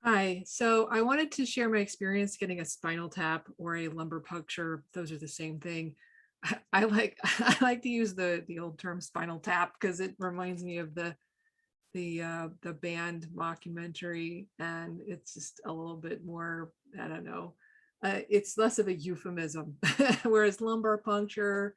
Hi, so I wanted to share my experience getting a spinal tap or a lumbar puncture. Those are the same thing. I like I like to use the old term spinal tap because it reminds me of the band mockumentary, and it's just a little bit more, I don't know. It's less of a euphemism, whereas lumbar puncture,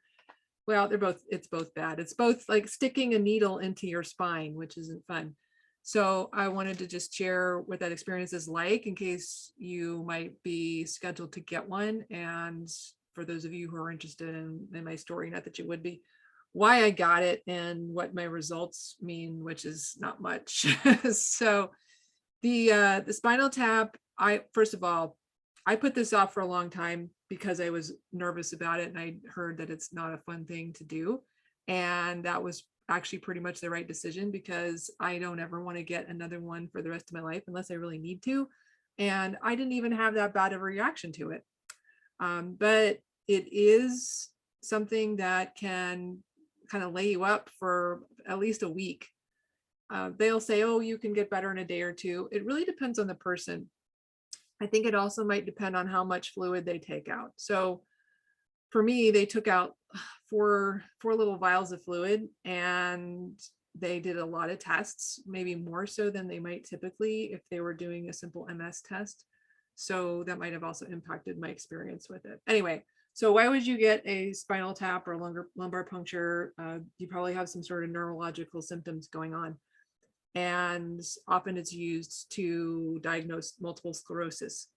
well, it's both bad. It's both like sticking a needle into your spine, which isn't fun. So I wanted to just share what that experience is like in case you might be scheduled to get one. And for those of you who are interested in my story, not that you would be, why I got it and what my results mean, which is not much. So the spinal tap, I first of all, I put this off for a long time because I was nervous about it and I heard that it's not a fun thing to do. And that was actually pretty much the right decision because I don't ever want to get another one for the rest of my life unless I really need to. And I didn't even have that bad of a reaction to it. But it is something that can kind of lay you up for at least a week. They'll say, oh, you can get better in a day or two. It really depends on the person. I think it also might depend on how much fluid they take out. So for me, they took out four little vials of fluid, and they did a lot of tests, maybe more so than they might typically if they were doing a simple MS test. So that might have also impacted my experience with it. Anyway, so why would you get a spinal tap or lumbar puncture? You probably have some sort of neurological symptoms going on. And often it's used to diagnose multiple sclerosis.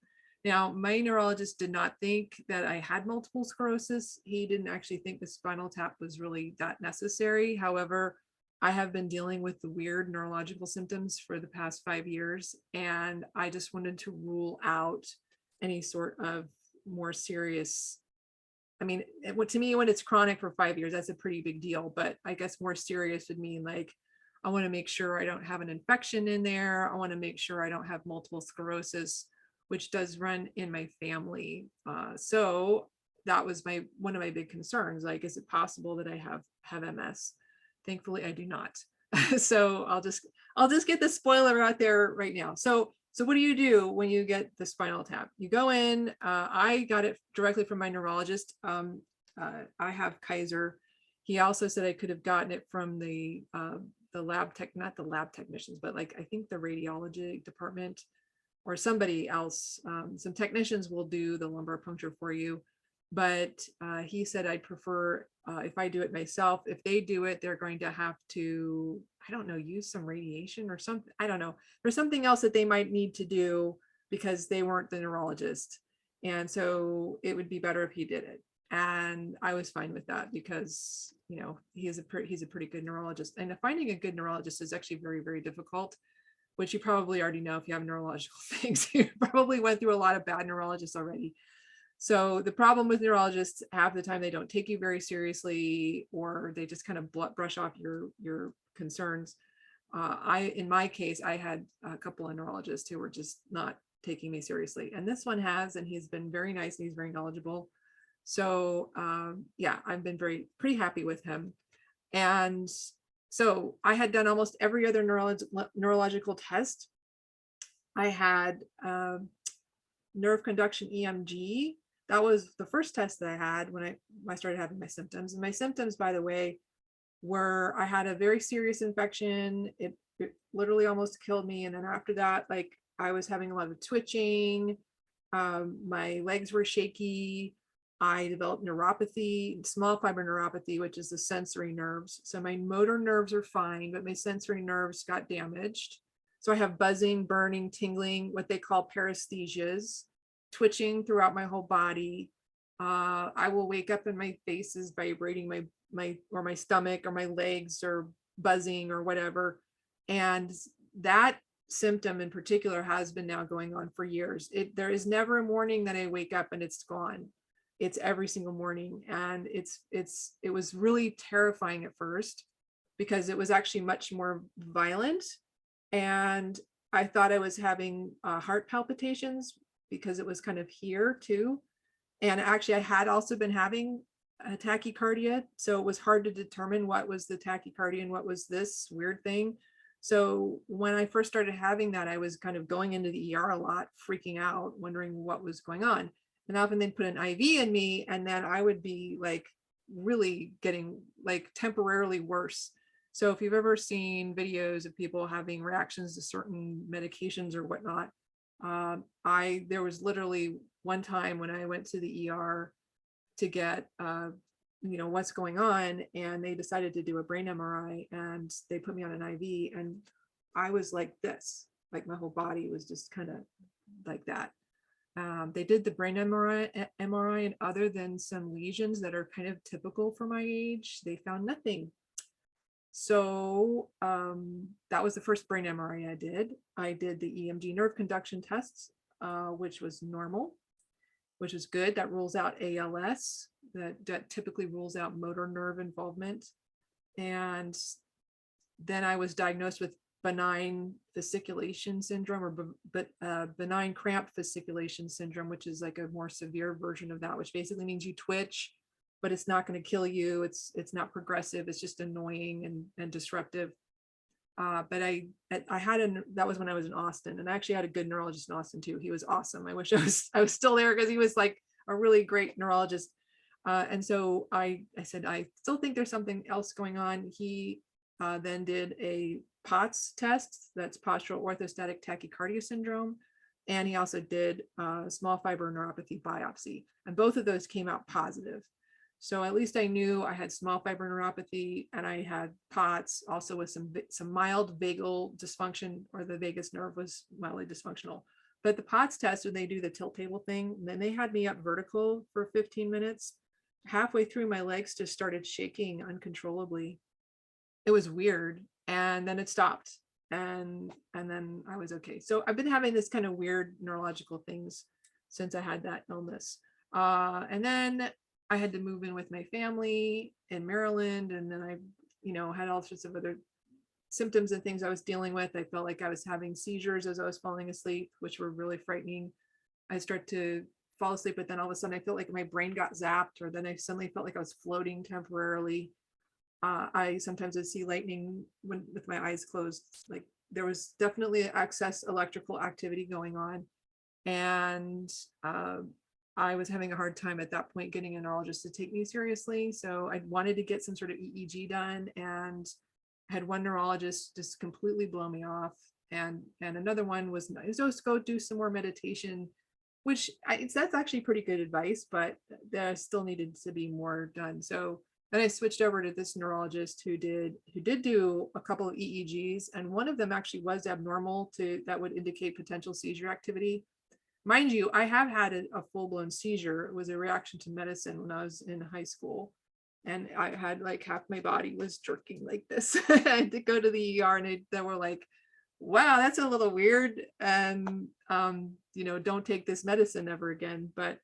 Now, my neurologist did not think that I had multiple sclerosis. He didn't actually think the spinal tap was really that necessary. However, I have been dealing with the weird neurological symptoms for the past 5 years, and I just wanted to rule out any sort of more serious. I mean, to me, when it's chronic for 5 years, that's a pretty big deal. But I guess more serious would mean like, I want to make sure I don't have an infection in there. I want to make sure I don't have multiple sclerosis, which does run in my family. So that was one of my big concerns. Like, is it possible that I have MS? Thankfully, I do not. So I'll just get the spoiler out there right now. So what do you do when you get the spinal tap? You go in. I got it directly from my neurologist. I have Kaiser. He also said I could have gotten it from the lab tech, not the lab technicians, but like I think the radiology department or somebody else. Some technicians will do the lumbar puncture for you, but he said I'd prefer if I do it myself. If they do it, they're going to have to, I don't know, use some radiation or something. I don't know. There's something else that they might need to do because they weren't the neurologist. And so it would be better if he did it. And I was fine with that because, he's a pretty good neurologist. And finding a good neurologist is actually very, very difficult, which you probably already know if you have neurological things. You probably went through a lot of bad neurologists already. So the problem with neurologists, half the time they don't take you very seriously, or they just kind of brush off your concerns. In my case, I had a couple of neurologists who were just not taking me seriously, and this one has, and he's been very nice and he's very knowledgeable. So yeah, I've been pretty happy with him. And so I had done almost every other neurological test. I had nerve conduction EMG. That was the first test that I had when I started having my symptoms. And my symptoms, by the way, were I had a very serious infection. It literally almost killed me. And then after that, like I was having a lot of twitching. My legs were shaky. I developed neuropathy, small fiber neuropathy, which is the sensory nerves. So my motor nerves are fine, but my sensory nerves got damaged. So I have buzzing, burning, tingling, what they call paresthesias, twitching throughout my whole body. I will wake up and my face is vibrating, my stomach or my legs or buzzing or whatever. And that symptom in particular has been now going on for years. There is never a morning that I wake up and it's gone. It's every single morning. And it was really terrifying at first because it was actually much more violent. And I thought I was having heart palpitations because it was kind of here too. And actually I had also been having a tachycardia. So it was hard to determine what was the tachycardia and what was this weird thing. So when I first started having that, I was kind of going into the ER a lot, freaking out, wondering what was going on. And often they'd put an IV in me, and then I would be like really getting like temporarily worse. So if you've ever seen videos of people having reactions to certain medications or whatnot, there was literally one time when I went to the ER to get what's going on, and they decided to do a brain MRI, and they put me on an IV, and I was like this, like my whole body was just kind of like that. They did the brain MRI, and other than some lesions that are kind of typical for my age, they found nothing. So that was the first brain MRI I did. I did the EMG nerve conduction tests, which was normal, which is good. That rules out ALS. That typically rules out motor nerve involvement. And then I was diagnosed with benign fasciculation syndrome, or benign cramp fasciculation syndrome, which is like a more severe version of that, which basically means you twitch, but it's not going to kill you. It's not progressive. It's just annoying and disruptive. But I had that was when I was in Austin, and I actually had a good neurologist in Austin too. He was awesome. I wish I was still there, because he was like a really great neurologist. And so I said, I still think there's something else going on. He then did a POTS test, that's postural orthostatic tachycardia syndrome. And he also did small fiber neuropathy biopsy. And both of those came out positive. So at least I knew I had small fiber neuropathy, and I had POTS, also with some mild vagal dysfunction, or the vagus nerve was mildly dysfunctional. But the POTS test, when they do the tilt table thing, then they had me up vertical for 15 minutes. Halfway through, my legs just started shaking uncontrollably. It was weird, and then it stopped, and then I was okay. So I've been having this kind of weird neurological things since I had that illness. And then I had to move in with my family in Maryland, and then I, had all sorts of other symptoms and things I was dealing with. I felt like I was having seizures as I was falling asleep, which were really frightening. I start to fall asleep, but then all of a sudden I felt like my brain got zapped, or then I suddenly felt like I was floating temporarily. I sometimes would see lightning with my eyes closed. Like there was definitely excess electrical activity going on. And I was having a hard time at that point getting a neurologist to take me seriously. So I wanted to get some sort of EEG done, and I had one neurologist just completely blow me off. And another one was just go do some more meditation, which that's actually pretty good advice, but there still needed to be more done. So then I switched over to this neurologist who did do a couple of EEGs, and one of them actually was abnormal that would indicate potential seizure activity. Mind you, I have had a full-blown seizure. It was a reaction to medicine when I was in high school, and I had like half my body was jerking like this. I had to go to the ER, and they were like, wow, that's a little weird, and don't take this medicine ever again. But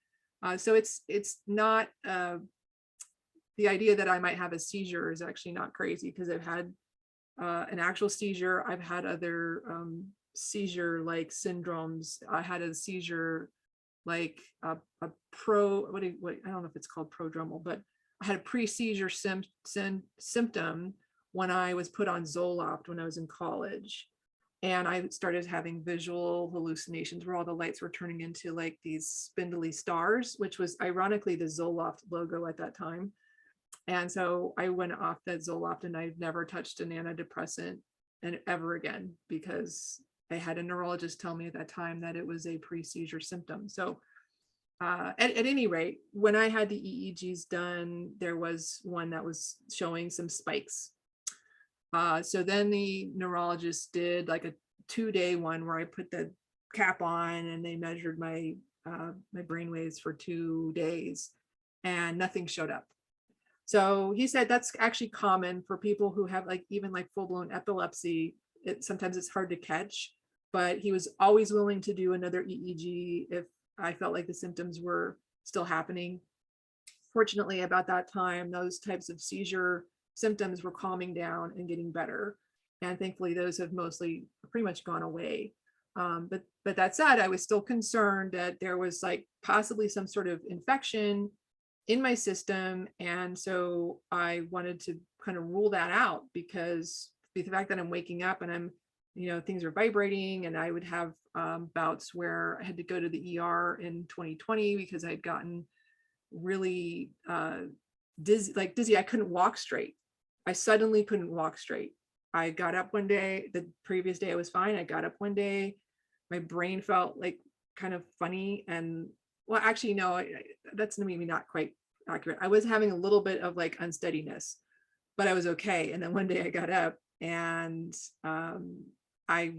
so it's not the idea that I might have a seizure is actually not crazy, because I've had an actual seizure. I've had other seizure like syndromes. I had a seizure like a what I don't know if it's called prodromal, but I had a pre-seizure symptom when I was put on Zoloft when I was in college. And I started having visual hallucinations where all the lights were turning into like these spindly stars, which was ironically the Zoloft logo at that time. And so I went off that Zoloft, and I've never touched an antidepressant and ever again, because I had a neurologist tell me at that time that it was a pre-seizure symptom. So at any rate, when I had the EEGs done, there was one that was showing some spikes. So then the neurologist did like a 2-day one where I put the cap on, and they measured my brain waves for 2 days, and nothing showed up. So he said that's actually common for people who have like even like full-blown epilepsy. Sometimes it's hard to catch, but he was always willing to do another EEG if I felt like the symptoms were still happening. Fortunately, about that time, those types of seizure symptoms were calming down and getting better. And thankfully, those have mostly pretty much gone away. But that said, I was still concerned that there was like possibly some sort of infection in my system. And so I wanted to kind of rule that out, because the fact that I'm waking up and I'm, things are vibrating, and I would have bouts where I had to go to the ER in 2020 because I'd gotten really dizzy. I couldn't walk straight. I suddenly couldn't walk straight. I got up one day, the previous day I was fine. I got up one day, my brain felt like kind of funny, and well, actually, no, that's maybe not quite accurate. I was having a little bit of like unsteadiness, but I was okay. And then one day I got up and I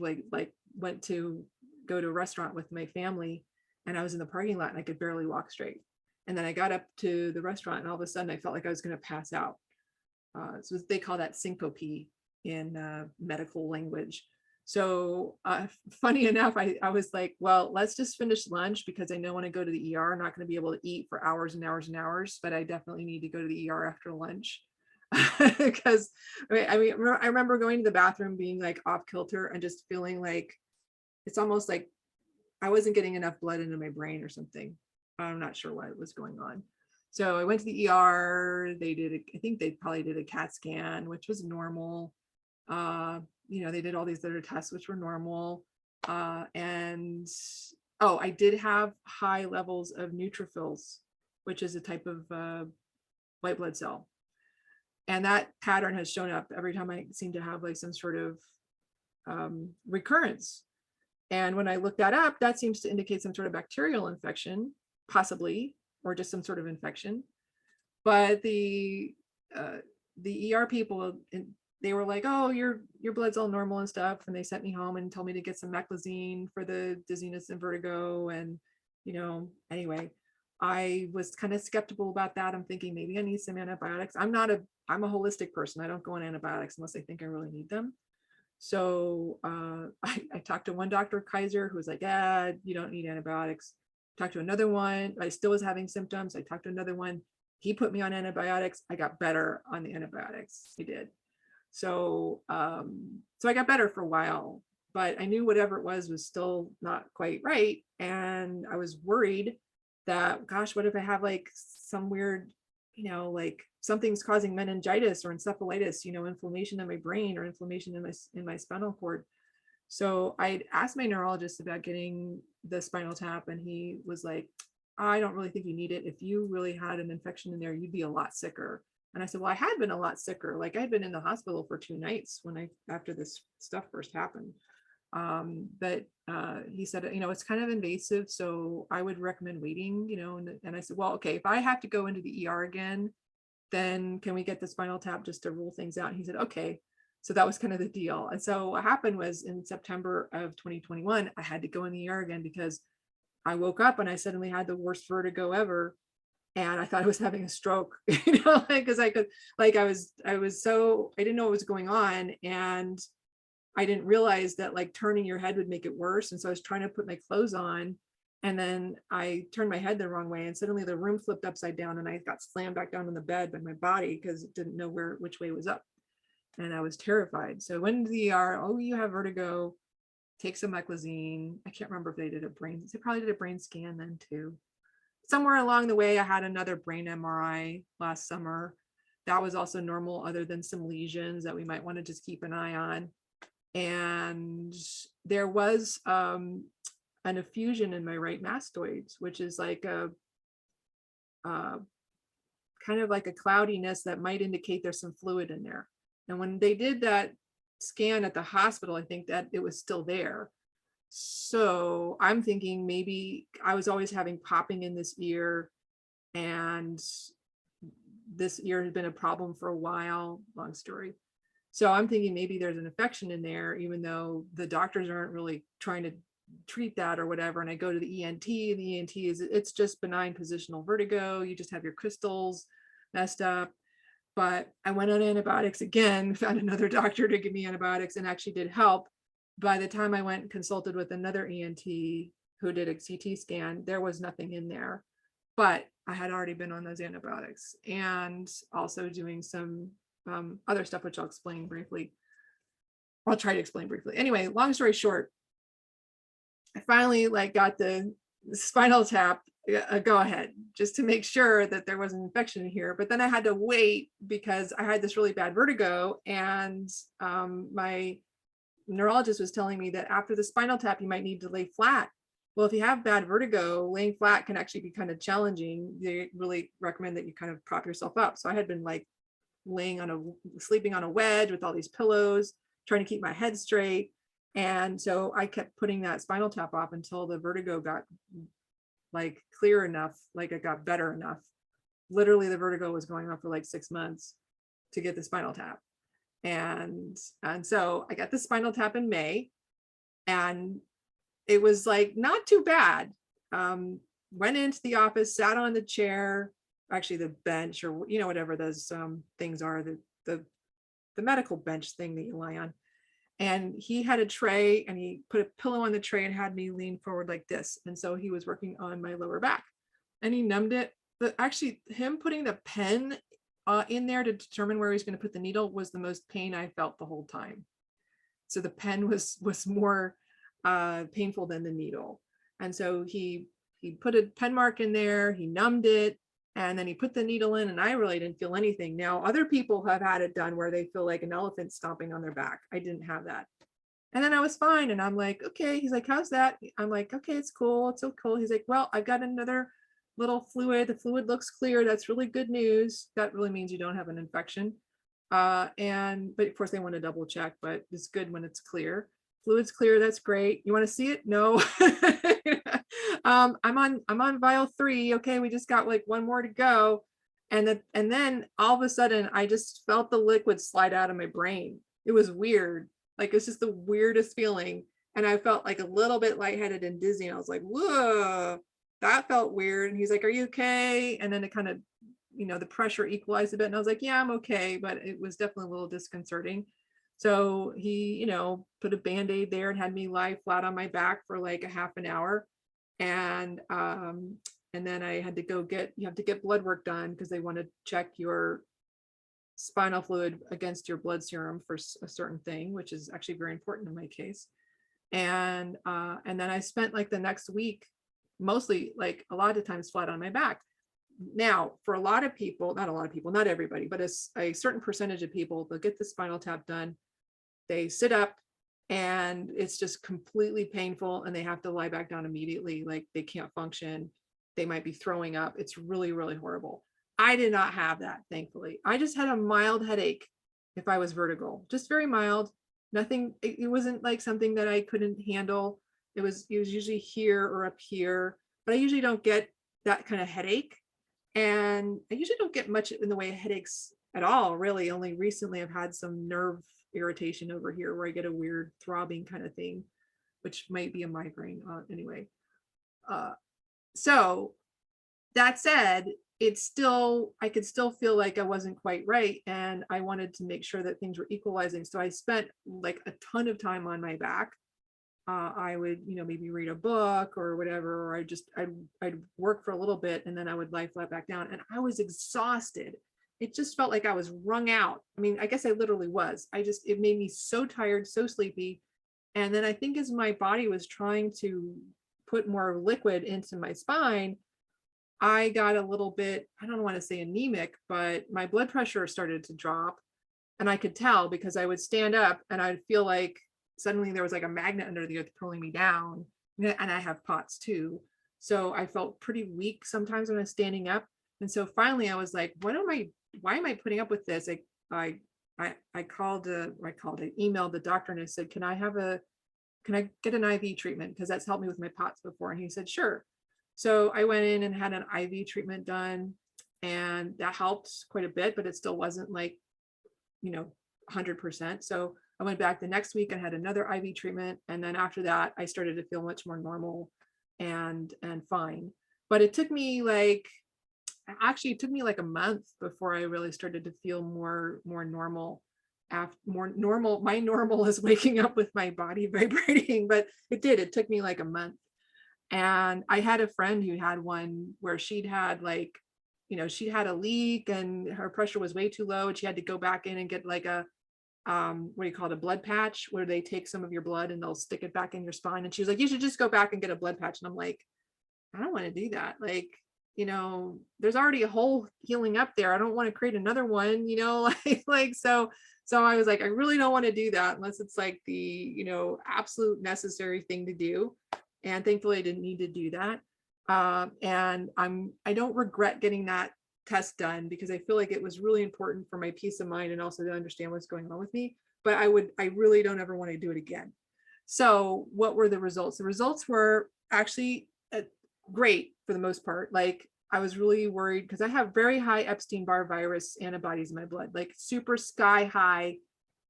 went to go to a restaurant with my family, and I was in the parking lot and I could barely walk straight. And then I got up to the restaurant and all of a sudden I felt like I was going to pass out. So they call that syncope in medical language. So funny enough, I was like, well, let's just finish lunch because I know when I go to the ER, I'm not going to be able to eat for hours and hours and hours, but I definitely need to go to the ER after lunch. Because I remember going to the bathroom being like off kilter and just feeling like it's almost like I wasn't getting enough blood into my brain or something. I'm not sure what was going on. So I went to the ER. I think they probably did a CAT scan, which was normal. They did all these other tests, which were normal. And I did have high levels of neutrophils, which is a type of white blood cell. And that pattern has shown up every time I seem to have like some sort of recurrence. And when I looked that up, that seems to indicate some sort of bacterial infection, possibly, or just some sort of infection. But the ER people, they were like, oh, your blood's all normal and stuff. And they sent me home and told me to get some meclizine for the dizziness and vertigo. And, anyway, I was kind of skeptical about that. I'm thinking maybe I need some antibiotics. I'm a holistic person. I don't go on antibiotics unless I think I really need them. So I talked to one Dr. Kaiser who was like, yeah, you don't need antibiotics. Talked to another one. I still was having symptoms. I talked to another one. He put me on antibiotics. I got better on the antibiotics. He did. So I got better for a while, but I knew whatever it was still not quite right. And I was worried that, gosh, what if I have like some weird, like something's causing meningitis or encephalitis, inflammation in my brain or inflammation in my spinal cord. So I asked my neurologist about getting the spinal tap, and he was like, I don't really think you need it. If you really had an infection in there, you'd be a lot sicker. And I said, well, I had been a lot sicker. Like I'd been in the hospital for 2 nights after this stuff first happened. But he said, it's kind of invasive, so I would recommend waiting, and I said, well, okay, if I have to go into the ER again, then can we get the spinal tap just to rule things out? And he said, okay. So that was kind of the deal. And so what happened was in September of 2021, I had to go in the ER again because I woke up and I suddenly had the worst vertigo ever. And I thought I was having a stroke, because I didn't know what was going on. And I didn't realize that like turning your head would make it worse. And so I was trying to put my clothes on, and then I turned my head the wrong way, and suddenly the room flipped upside down and I got slammed back down on the bed by my body because it didn't know which way was up. And I was terrified. So I went to the ER. Oh, you have vertigo. Take some meclizine. I can't remember if they probably did a brain scan then too. Somewhere along the way, I had another brain MRI last summer. That was also normal, other than some lesions that we might want to just keep an eye on. And there was an effusion in my right mastoids, which is like a kind of like a cloudiness that might indicate there's some fluid in there. And when they did that scan at the hospital, I think that it was still there. So I'm thinking maybe I was always having popping in this ear, and this ear had been a problem for a while, long story. So I'm thinking maybe there's an infection in there, even though the doctors aren't really trying to treat that or whatever. And I go to the ENT, and the ENT it's just benign positional vertigo. You just have your crystals messed up. But I went on antibiotics again, found another doctor to give me antibiotics, and actually did help. By the time I went and consulted with another ENT who did a CT scan, there was nothing in there. But I had already been on those antibiotics and also doing some other stuff, which I'll explain briefly. I'll try to explain briefly. Anyway, long story short, I finally got the spinal tap. go ahead, just to make sure that there was an infection in here. But then I had to wait because I had this really bad vertigo, and my neurologist was telling me that after the spinal tap, you might need to lay flat. Well, if you have bad vertigo, laying flat can actually be kind of challenging. They really recommend that you kind of prop yourself up. So I had been like sleeping on a wedge with all these pillows, trying to keep my head straight. And so I kept putting that spinal tap off until the vertigo got like clear enough, like it got better enough. Literally the vertigo was going on for like 6 months to get the spinal tap. And so I got the spinal tap in May, and it was like not too bad. Went into the office, sat on the chair, actually the bench, or whatever those things are, the medical bench thing that you lie on. And he had a tray, and he put a pillow on the tray and had me lean forward like this. And so he was working on my lower back, and he numbed it. But actually him putting the pen in there to determine where he's going to put the needle was the most pain I felt the whole time. So the pen was more painful than the needle. And so he put a pen mark in there, he numbed it, and then he put the needle in, and I really didn't feel anything. Now, other people have had it done where they feel like an elephant stomping on their back. I didn't have that. And then I was fine. And I'm like, okay. He's like, how's that? I'm like, okay, it's cool. It's so cool. He's like, well, I've got another little fluid. The fluid looks clear. That's really good news. That really means you don't have an infection. But of course they want to double check, but it's good when it's clear. Fluid's clear. That's great. You want to see it? No. I'm on vial 3. Okay, we just got like one more to go. And then all of a sudden I just felt the liquid slide out of my brain. It was weird. Like it's just the weirdest feeling. And I felt like a little bit lightheaded and dizzy. And I was like, whoa, that felt weird. And he's like, are you okay? And then it kind of, the pressure equalized a bit. And I was like, yeah, I'm okay. But it was definitely a little disconcerting. So he, put a Band-Aid there and had me lie flat on my back for like a half an hour. And then I had to you have to get blood work done because they want to check your spinal fluid against your blood serum for a certain thing, which is actually very important in my case. And then I spent like the next week, mostly like a lot of times flat on my back. Now, for a lot of people, not everybody, but a certain percentage of people, they'll get the spinal tap done. They sit up and it's just completely painful and they have to lie back down immediately. Like they can't function. They might be throwing up. It's really, really horrible. I did not have that, thankfully. I just had a mild headache if I was vertical, just very mild. Nothing, it wasn't like something that I couldn't handle. It was usually here or up here, but I usually don't get that kind of headache. And I usually don't get much in the way of headaches at all, really. Only recently I've had some nerve irritation over here where I get a weird throbbing kind of thing, which might be a migraine anyway. So that said, I could still feel like I wasn't quite right. And I wanted to make sure that things were equalizing. So I spent like a ton of time on my back. I would, maybe read a book or whatever, or I'd work for a little bit and then I would lie flat back down, and I was exhausted. It just felt like I was wrung out. I mean, I guess I literally was. It made me so tired, so sleepy. And then I think as my body was trying to put more liquid into my spine, I got a little bit, I don't want to say anemic, but my blood pressure started to drop. And I could tell because I would stand up and I'd feel like suddenly there was like a magnet under the earth pulling me down. And I have POTS too. So I felt pretty weak sometimes when I was standing up. And so finally I was like, why am I putting up with this? I emailed the doctor and I said, can I get an IV treatment? Because that's helped me with my POTS before. And he said, sure. So I went in and had an IV treatment done, and that helped quite a bit, but it still wasn't like, 100%. So I went back the next week and had another IV treatment. And then after that, I started to feel much more normal and fine. But it took me like a month before I really started to feel more normal. My normal is waking up with my body vibrating, but it took me like a month. And I had a friend who had one where she'd had a leak and her pressure was way too low, and she had to go back in and get like a what do you call it, a blood patch, where they take some of your blood and they'll stick it back in your spine. And she was like, you should just go back and get a blood patch. And I'm like, I don't want to do that. Like, there's already a hole healing up there. I don't want to create another one, so I was like, I really don't want to do that unless it's like the, absolute necessary thing to do. And thankfully I didn't need to do that. And I don't regret getting that test done because I feel like it was really important for my peace of mind and also to understand what's going on with me. But I really don't ever want to do it again. So what were the results? The results were actually great for the most part. Like, I was really worried because I have very high Epstein-Barr virus antibodies in my blood, like super sky high.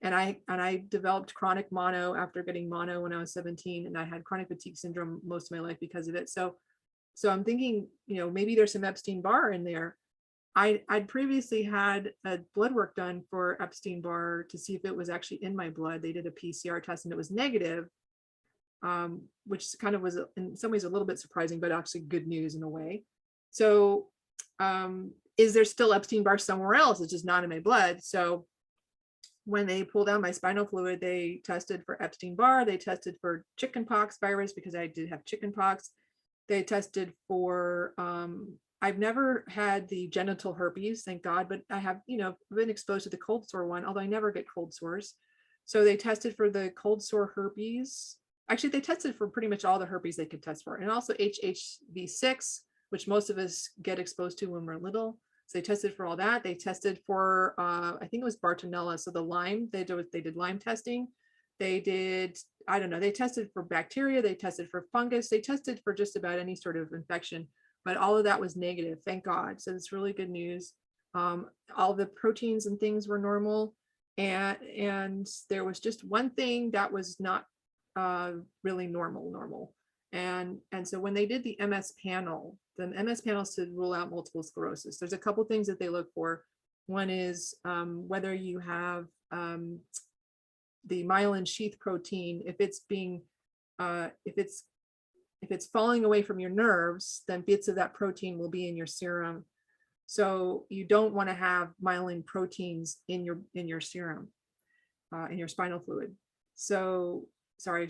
And I developed chronic mono after getting mono when I was 17, and I had chronic fatigue syndrome most of my life because of it. So I'm thinking, maybe there's some Epstein-Barr in there. I'd previously had a blood work done for Epstein-Barr to see if it was actually in my blood. They did a PCR test and it was negative, which kind of was in some ways a little bit surprising, but actually good news in a way. So is there still Epstein-Barr somewhere else? It's just not in my blood. So when they pulled out my spinal fluid, they tested for Epstein-Barr. They tested for chickenpox virus because I did have chickenpox. They tested for, I've never had the genital herpes, thank God, but I have, been exposed to the cold sore one, although I never get cold sores. So they tested for the cold sore herpes. Actually, they tested for pretty much all the herpes they could test for, and also HHV6, which most of us get exposed to when we're little. So they tested for all that. They tested for, I think it was Bartonella. So the Lyme, they did Lyme testing. They did, I don't know, they tested for bacteria, they tested for fungus, they tested for just about any sort of infection, but all of that was negative, thank God. So it's really good news. All the proteins and things were normal. And there was just one thing that was not really normal. And so when they did the MS panel, the MS panel is to rule out multiple sclerosis. There's a couple things that they look for. One is whether you have the myelin sheath protein. If it's being, if it's falling away from your nerves, then bits of that protein will be in your serum. So you don't want to have myelin proteins in your serum, in your spinal fluid. So sorry,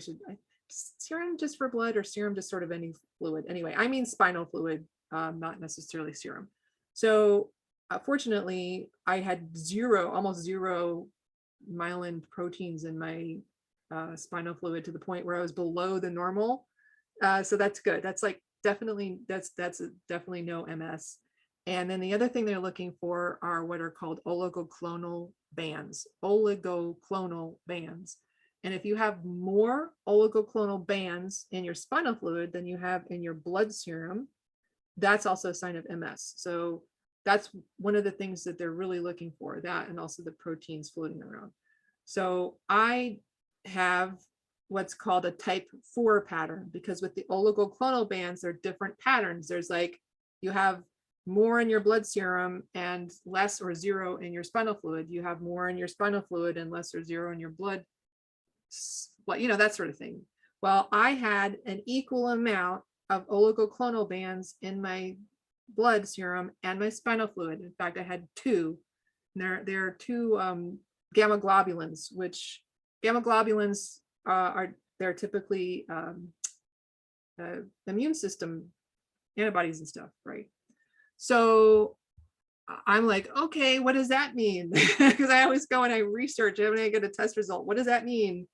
serum just for blood or serum just sort of any fluid? Anyway, I mean spinal fluid, not necessarily serum. So fortunately, I had almost zero myelin proteins in my spinal fluid to the point where I was below the normal. So that's good. That's like definitely definitely no MS. And then the other thing they're looking for are what are called oligoclonal bands. Oligoclonal bands. And if you have more oligoclonal bands in your spinal fluid than you have in your blood serum, that's also a sign of MS. So that's one of the things that they're really looking for, that and also the proteins floating around. So I have what's called a type 4 pattern, because with the oligoclonal bands, there are different patterns. There's like, you have more in your blood serum and less or zero in your spinal fluid. You have more in your spinal fluid and less or zero in your blood, well, that sort of thing. Well, I had an equal amount of oligoclonal bands in my blood serum and my spinal fluid. In fact, I had two. There are two gamma globulins, which gamma globulins they're typically immune system antibodies and stuff, right? So I'm like, okay, what does that mean? Because I always go and I research it when I get a test result. What does that mean?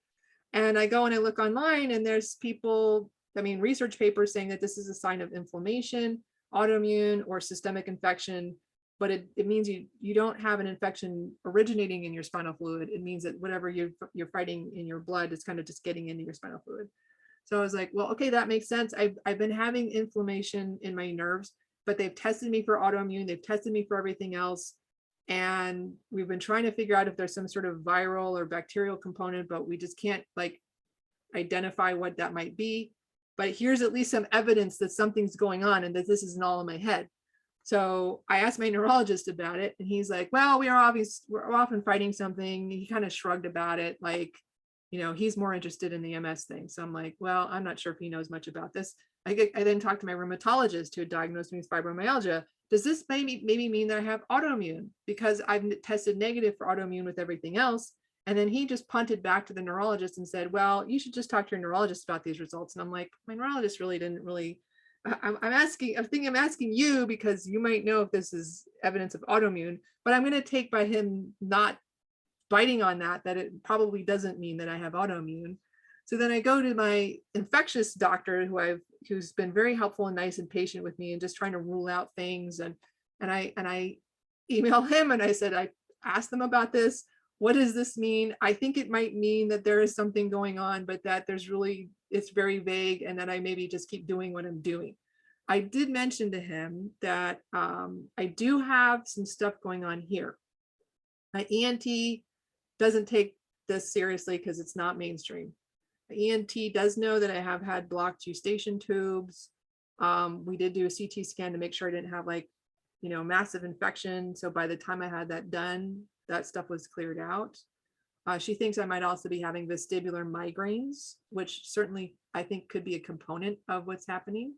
And I go and I look online, and there's people, research papers saying that this is a sign of inflammation, autoimmune, or systemic infection. But it means you don't have an infection originating in your spinal fluid. It means that whatever you're fighting in your blood is kind of just getting into your spinal fluid. So I was like, well, okay, that makes sense. I've been having inflammation in my nerves, but they've tested me for autoimmune. They've tested me for everything else. And we've been trying to figure out if there's some sort of viral or bacterial component, but we just can't identify what that might be. But here's at least some evidence that something's going on and that this isn't all in my head. So I asked my neurologist about it, and he's like, well, we're often fighting something. He kind of shrugged about it, he's more interested in the MS thing. So I'm like, well, I'm not sure if he knows much about this. I then talked to my rheumatologist who had diagnosed me with fibromyalgia. Does this maybe mean that I have autoimmune? Because I've tested negative for autoimmune with everything else. And then he just punted back to the neurologist and said, well, you should just talk to your neurologist about these results. And I'm like, my neurologist really didn't I'm asking you because you might know if this is evidence of autoimmune, but I'm going to take by him not biting on that it probably doesn't mean that I have autoimmune. So then I go to my infectious doctor who's been very helpful and nice and patient with me and just trying to rule out things. And I email him and I said, I asked them about this. What does this mean? I think it might mean that there is something going on, but that it's very vague, and that I maybe just keep doing what I'm doing. I did mention to him that I do have some stuff going on here. My ENT doesn't take this seriously because it's not mainstream. The ENT does know that I have had blocked eustachian tubes. We did do a CT scan to make sure I didn't have massive infection. So by the time I had that done, that stuff was cleared out. She thinks I might also be having vestibular migraines, which certainly I think could be a component of what's happening.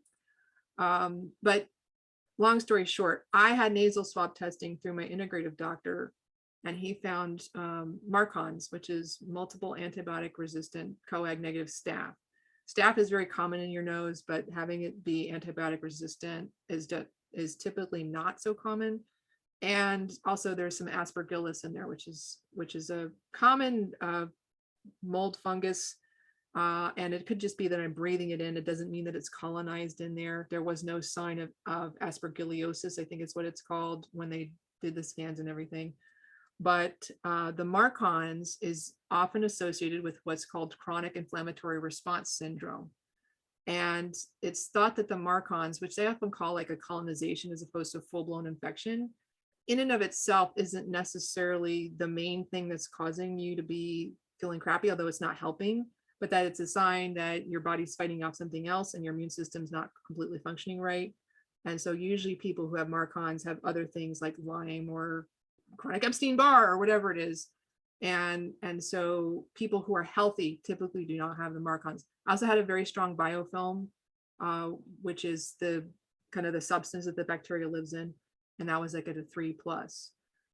But long story short, I had nasal swab testing through my integrative doctor, and he found MARCoNS, which is multiple antibiotic resistant coag negative staph. Staph is very common in your nose, but having it be antibiotic resistant is typically not so common. And also there's some aspergillus in there, which is a common mold fungus. And it could just be that I'm breathing it in. It doesn't mean that it's colonized in there. There was no sign of aspergillosis, I think it's what it's called, when they did the scans and everything. But the MARCoNS is often associated with what's called chronic inflammatory response syndrome. And it's thought that the MARCoNS, which they often call like a colonization as opposed to full-blown infection, in and of itself isn't necessarily the main thing that's causing you to be feeling crappy, although it's not helping, but that it's a sign that your body's fighting off something else and your immune system's not completely functioning right. And so usually people who have MARCoNS have other things like Lyme or chronic Epstein-Barr or whatever it is. And so people who are healthy typically do not have the MARCoNS. I also had a very strong biofilm, which is the kind of the substance that the bacteria lives in. And that was like at a 3+.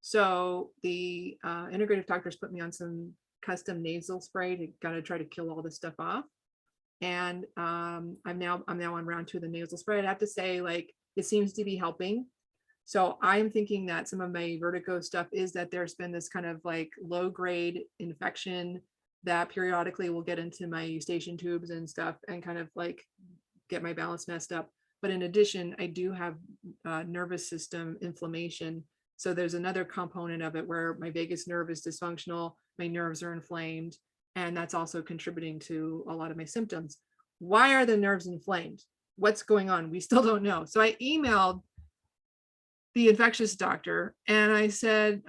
So the integrative doctors put me on some custom nasal spray to kind of try to kill all this stuff off. And I'm now on round 2 of the nasal spray. I'd have to say, like, it seems to be helping. So I'm thinking that some of my vertigo stuff is that there's been this kind of like low grade infection that periodically will get into my eustachian tubes and stuff and kind of like get my balance messed up. But in addition, I do have nervous system inflammation. So there's another component of it where my vagus nerve is dysfunctional, my nerves are inflamed, and that's also contributing to a lot of my symptoms. Why are the nerves inflamed? What's going on? We still don't know. So I emailed the infectious doctor and I said,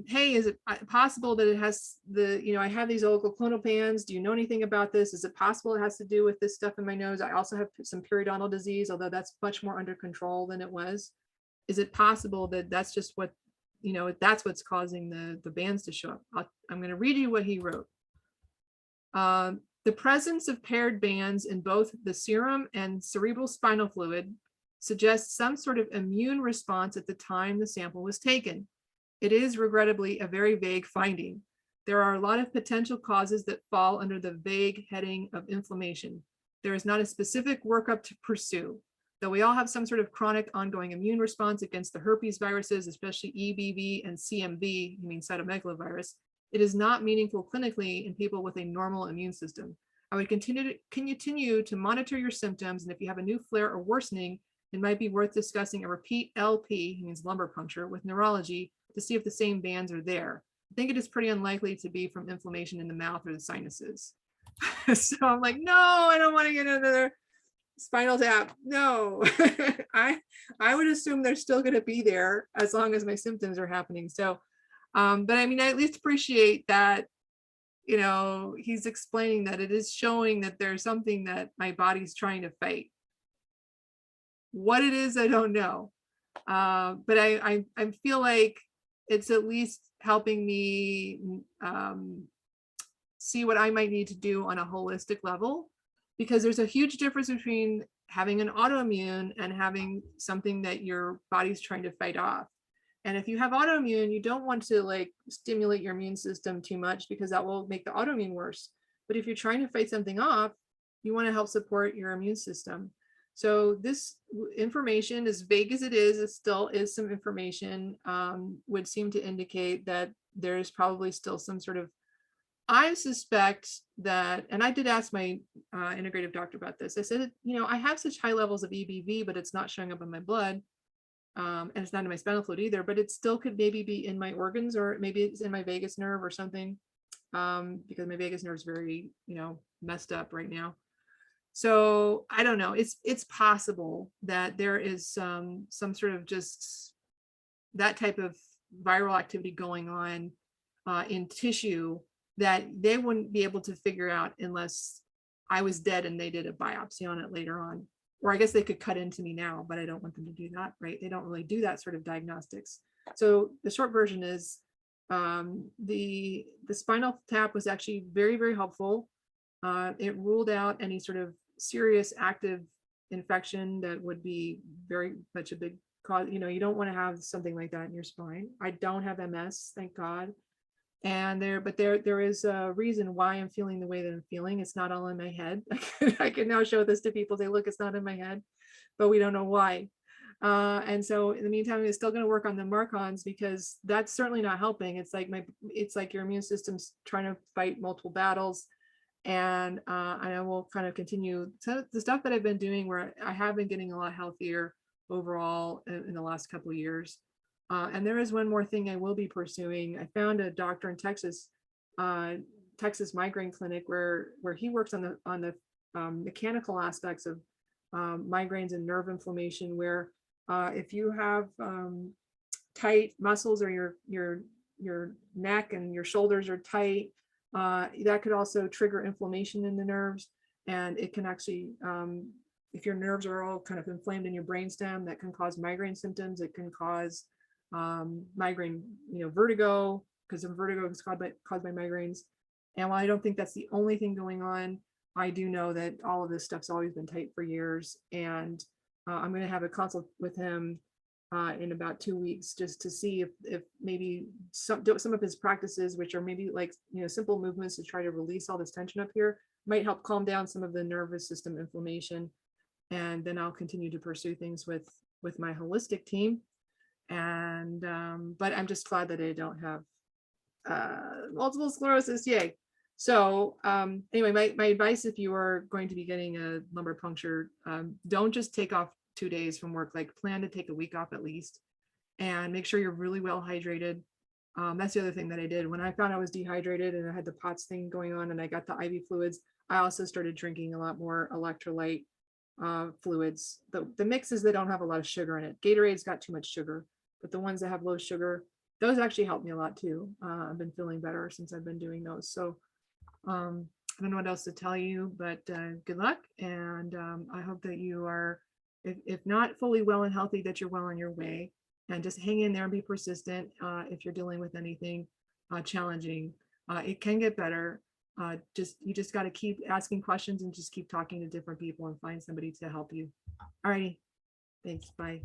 hey, is it possible that it has I have these oligoclonal pans. Do you know anything about this? Is it possible it has to do with this stuff in my nose? I also have some periodontal disease, although that's much more under control than it was. Is it possible that that's just what, that's what's causing the bands to show up? I'm going to read you what he wrote. The presence of paired bands in both the serum and cerebral spinal fluid suggests some sort of immune response at the time the sample was taken. It is regrettably a very vague finding. There are a lot of potential causes that fall under the vague heading of inflammation. There is not a specific workup to pursue. Though we all have some sort of chronic ongoing immune response against the herpes viruses, especially EBV and CMV, you mean cytomegalovirus, it is not meaningful clinically in people with a normal immune system. I would continue to monitor your symptoms, and if you have a new flare or worsening, it might be worth discussing a repeat LP, means lumbar puncture, with neurology to see if the same bands are there. I think it is pretty unlikely to be from inflammation in the mouth or the sinuses. So I'm like, no, I don't want to get another spinal tap. No, I would assume they're still going to be there as long as my symptoms are happening. So, but I mean, I at least appreciate that, he's explaining that it is showing that there's something that my body's trying to fight. What it is, I don't know. But I feel like it's at least helping me see what I might need to do on a holistic level, because there's a huge difference between having an autoimmune and having something that your body's trying to fight off. And if you have autoimmune, you don't want to like stimulate your immune system too much because that will make the autoimmune worse. But if you're trying to fight something off, you want to help support your immune system. So this information, as vague as it is, it still is some information, would seem to indicate that there's probably still some sort of, I suspect that, and I did ask my integrative doctor about this. I said, I have such high levels of EBV, but it's not showing up in my blood. And it's not in my spinal fluid either, but it still could maybe be in my organs, or maybe it's in my vagus nerve or something, because my vagus nerve is very, messed up right now. So I don't know. It's possible that there is some sort of just that type of viral activity going on in tissue that they wouldn't be able to figure out unless I was dead and they did a biopsy on it later on. Or I guess they could cut into me now, but I don't want them to do that, right? They don't really do that sort of diagnostics. So the short version is the spinal tap was actually very, very helpful. It ruled out any sort of serious active infection that would be very much a big cause. You don't want to have something like that in your spine. I don't have MS, thank God. And there is a reason why I'm feeling the way that I'm feeling. It's not all in my head. I can now show this to people. They look, it's not in my head, but we don't know why. And so in the meantime, I'm still going to work on the Marcons, because that's certainly not helping. It's like your immune system's trying to fight multiple battles. And I will kind of continue the stuff that I've been doing, where I have been getting a lot healthier overall in the last couple of years. And there is one more thing I will be pursuing. I found a doctor in Texas, Texas Migraine Clinic, where he works on the mechanical aspects of migraines and nerve inflammation, where if you have tight muscles, or your neck and your shoulders are tight, that could also trigger inflammation in the nerves. And it can actually, if your nerves are all kind of inflamed in your brainstem, that can cause migraine symptoms. It can cause migraine, vertigo, because vertigo is caused by migraines. And while I don't think that's the only thing going on, I do know that all of this stuff's always been tight for years. And I'm going to have a consult with him in about 2 weeks, just to see if maybe some of his practices, which are maybe like, simple movements to try to release all this tension up here, might help calm down some of the nervous system inflammation. And then I'll continue to pursue things with my holistic team. And but I'm just glad that I don't have multiple sclerosis. Yay. So anyway, my advice, if you are going to be getting a lumbar puncture, don't just take off 2 days from work. Like, plan to take a week off at least, and make sure you're really well hydrated. That's the other thing that I did when I found I was dehydrated and I had the POTS thing going on and I got the IV fluids. I also started drinking a lot more electrolyte fluids. The mixes that don't have a lot of sugar in it. Gatorade's got too much sugar, but the ones that have low sugar, those actually help me a lot too. I've been feeling better since I've been doing those. So I don't know what else to tell you, but good luck. And I hope that you are, if not fully well and healthy, that you're well on your way. And just hang in there and be persistent if you're dealing with anything challenging. It can get better. You just got to keep asking questions and just keep talking to different people and find somebody to help you. All righty. Thanks. Bye.